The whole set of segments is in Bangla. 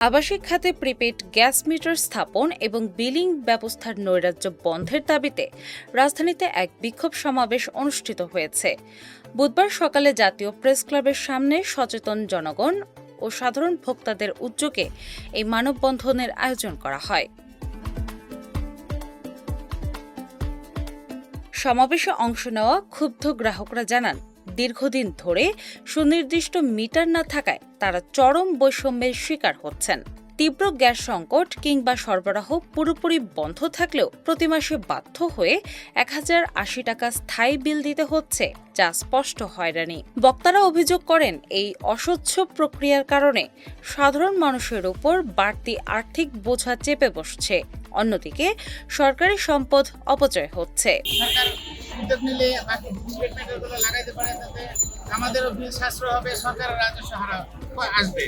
আবাসিক খাতে প্রিপেড গ্যাস মিটার স্থাপন এবং বিলিং ব্যবস্থার নৈরাজ্য বন্ধের দাবিতে রাজধানীতে এক বিক্ষোভ সমাবেশ অনুষ্ঠিত হয়েছে। বুধবার সকালে জাতীয় প্রেস ক্লাবের সামনে সচেতন জনগণ ও সাধারণ ভোক্তাদের উদ্যোগে এই মানববন্ধনের আয়োজন করা হয়। সমাবেশে অংশ নেওয়া ক্ষুব্ধ গ্রাহকরা জানান, দীর্ঘদিন ধরে সুনির্দিষ্ট মিটার না থাকায় তারা চরম বৈষম্যের শিকার হচ্ছেন। তীব্র গ্যাস সংকট কিংবা সরবরাহ পুরোপুরি বন্ধ থাকলেও প্রতি মাসে বাধ্য হয়ে 1080 টাকা স্থায়ী বিল দিতে হচ্ছে, যা স্পষ্ট হয়রানি। বক্তারা অভিযোগ করেন, এই অস্বচ্ছ প্রক্রিয়ার কারণে সাধারণ মানুষের উপর বাড়তি আর্থিক বোঝা চেপে বসছে। অন্যদিকে সরকারি সম্পদ অপচয় হচ্ছে। উদ্যোগ নিলে লাগাইতে পারে, তাতে আমাদেরও বিল সাশ্রয় হবে, সরকারের রাজস্ব আসবে।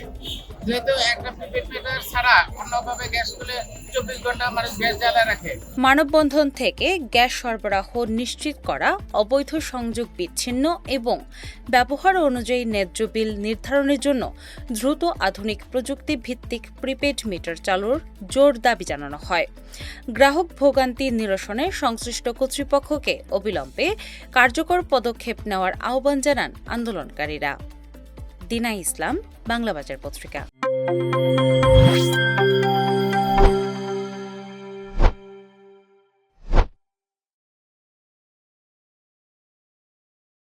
যেহেতু একটা প্রিপেড মিটার ছাড়া অন্যভাবে গ্যাস তুলে 24 ঘন্টা মানুষ গ্যাস জ্বালা রাখে। মানববন্ধন থেকে গ্যাস সরবরাহ নিশ্চিত করা, অবৈধ সংযোগ বিচ্ছিন্ন এবং ব্যবহার অনুযায়ী ন্যায্য বিল নির্ধারণের জন্য দ্রুত আধুনিক প্রযুক্তি ভিত্তিক প্রিপেড মিটার চালুর জোর দাবি জানানো হয়। গ্রাহক ভোগান্তি নিরসনে সংশ্লিষ্ট কর্তৃপক্ষকে অবিলম্বে কার্যকর পদক্ষেপ নেওয়ার আহ্বান জানান আন্দোলনকারীরা। দিনা ইসলাম, বাংলা বাজার পত্রিকা।